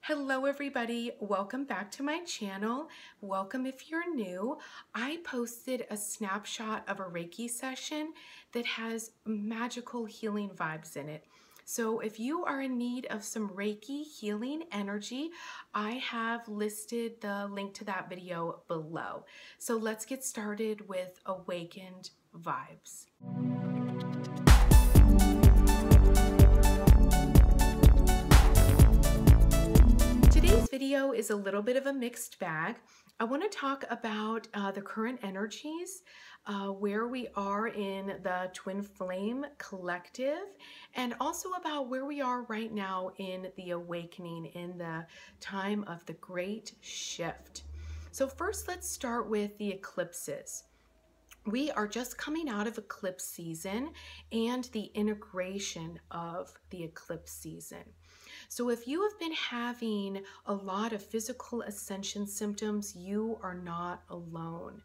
Hello everybody, welcome back to my channel. Welcome if you're new. I posted a snapshot of a Reiki session that has magical healing vibes in it. So if you are in need of some Reiki healing energy, I have listed the link to that video below. So let's get started with Awakened Vibes. Today's video is a little bit of a mixed bag. I want to talk about the current energies, where we are in the Twin Flame Collective, and also about where we are right now in the awakening, in the time of the Great Shift. So first, let's start with the eclipses. We are just coming out of eclipse season and the integration of the eclipse season. So if you have been having a lot of physical ascension symptoms, you are not alone.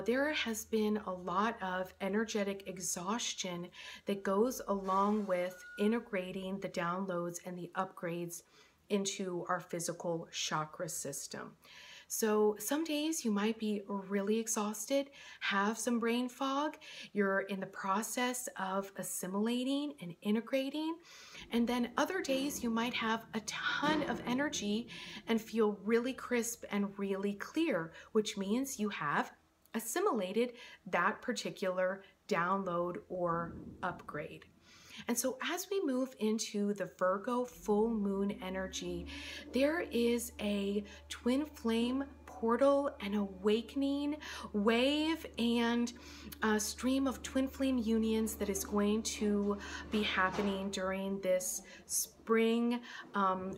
There has been a lot of energetic exhaustion that goes along with integrating the downloads and the upgrades into our physical chakra system. So some days you might be really exhausted, have some brain fog, you're in the process of assimilating and integrating, and then other days you might have a ton of energy and feel really crisp and really clear, which means you have assimilated that particular download or upgrade. And so as we move into the Virgo full moon energy, there is a twin flame portal, an awakening wave, and a stream of twin flame unions that is going to be happening during this spring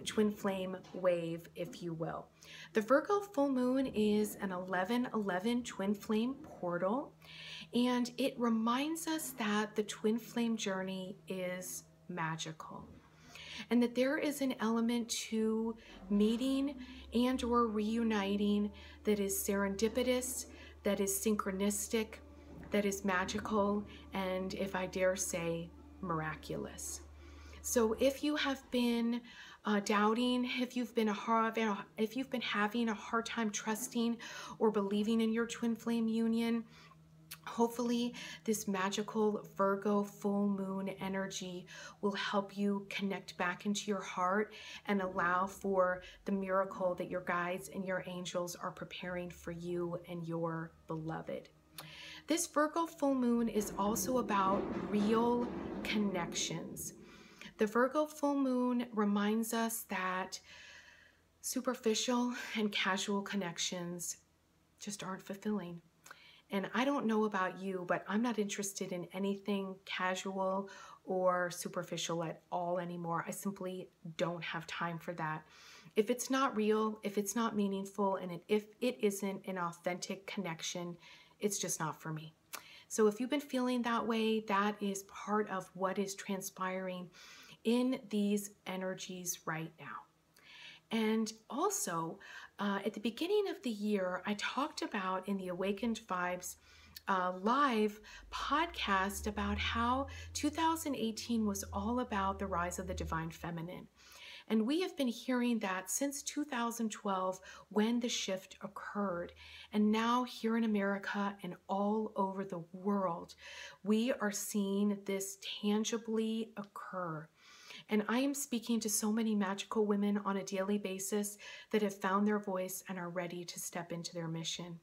twin flame wave, if you will. The Virgo full moon is an 11/11 twin flame portal, and it reminds us that the twin flame journey is magical and that there is an element to meeting and or reuniting that is serendipitous, that is synchronistic, that is magical, and if I dare say, miraculous. So if you have been doubting, if you've been having a hard time trusting or believing in your twin flame union, hopefully this magical Virgo full moon energy will help you connect back into your heart and allow for the miracle that your guides and your angels are preparing for you and your beloved. This Virgo full moon is also about real connections. The Virgo full moon reminds us that superficial and casual connections just aren't fulfilling. And I don't know about you, but I'm not interested in anything casual or superficial at all anymore. I simply don't have time for that. If it's not real, if it's not meaningful, and if it isn't an authentic connection, it's just not for me. So if you've been feeling that way, that is part of what is transpiring in these energies right now. And also, at the beginning of the year, I talked about in the Awakened Vibes live podcast about how 2018 was all about the rise of the divine feminine. And we have been hearing that since 2012 when the shift occurred. And now here in America and all over the world, we are seeing this tangibly occur. And I am speaking to so many magical women on a daily basis that have found their voice and are ready to step into their mission.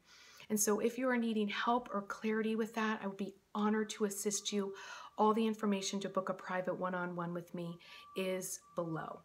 And so if you are needing help or clarity with that, I would be honored to assist you. All the information to book a private one-on-one with me is below.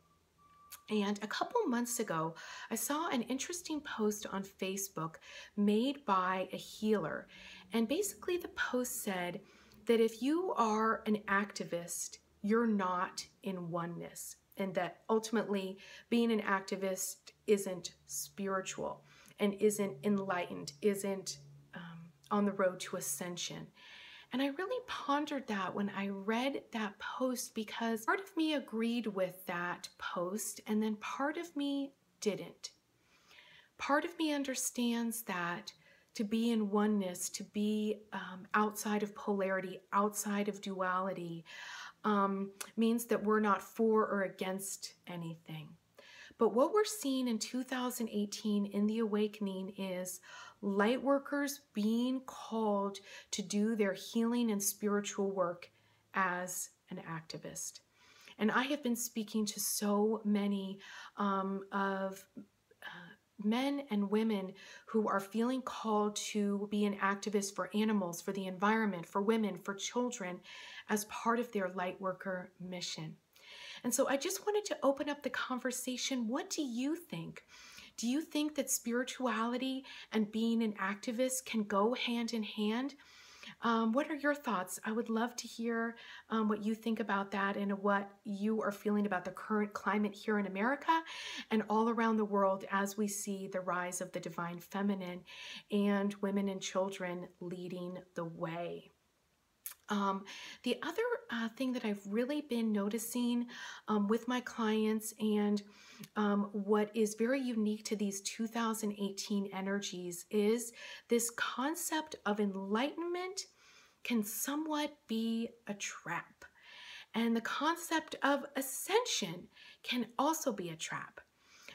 And a couple months ago, I saw an interesting post on Facebook made by a healer. And basically the post said that if you are an activist, you're not in oneness, and that ultimately being an activist isn't spiritual and isn't enlightened, isn't on the road to ascension. And I really pondered that when I read that post, because part of me agreed with that post and then part of me didn't. Part of me understands that to be in oneness, to be outside of polarity, outside of duality, means that we're not for or against anything. But what we're seeing in 2018 in the awakening is light workers being called to do their healing and spiritual work as an activist. And I have been speaking to so many of men and women who are feeling called to be an activist for animals, for the environment, for women, for children, as part of their light worker mission. And so I just wanted to open up the conversation. What do you think? Do you think that spirituality and being an activist can go hand in hand? What are your thoughts? I would love to hear what you think about that and what you are feeling about the current climate here in America and all around the world as we see the rise of the divine feminine and women and children leading the way. The other thing that I've really been noticing with my clients and what is very unique to these 2018 energies is this concept of enlightenment can somewhat be a trap. And the concept of ascension can also be a trap.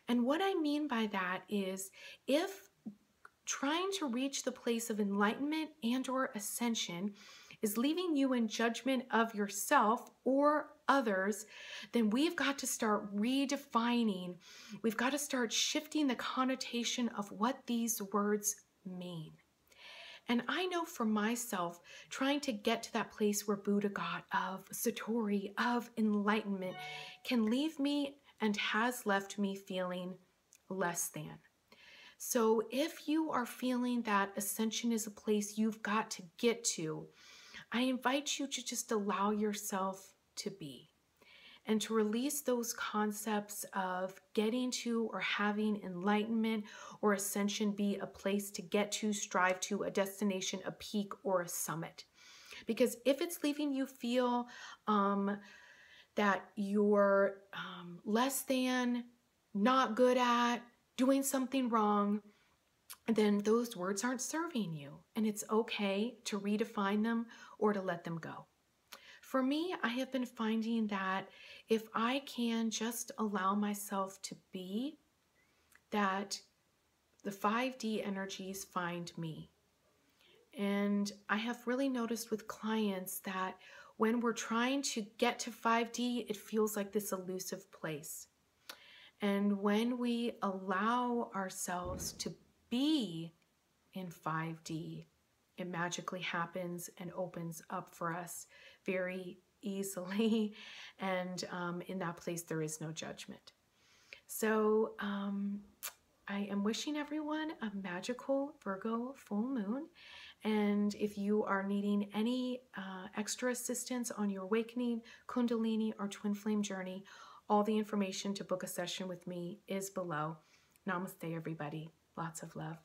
And what I mean by that is if trying to reach the place of enlightenment and or ascension is leaving you in judgment of yourself or others, then we've got to start redefining. We've got to start shifting the connotation of what these words mean. And I know for myself, trying to get to that place where Buddha got of Satori, of enlightenment, can leave me and has left me feeling less than. So if you are feeling that ascension is a place you've got to get to, I invite you to just allow yourself to be and to release those concepts of getting to or having enlightenment or ascension be a place to get to, strive to, a destination, a peak, or a summit. Because if it's leaving you feel that you're less than, not good at, doing something wrong, then those words aren't serving you. And it's okay to redefine them or to let them go. For me, I have been finding that if I can just allow myself to be, that the 5D energies find me. And I have really noticed with clients that when we're trying to get to 5D, it feels like this elusive place. And when we allow ourselves to be in 5D, it magically happens and opens up for us very easily. And in that place, there is no judgment. So I am wishing everyone a magical Virgo full moon. And if you are needing any extra assistance on your awakening, Kundalini, or twin flame journey, all the information to book a session with me is below. Namaste, everybody. Lots of love.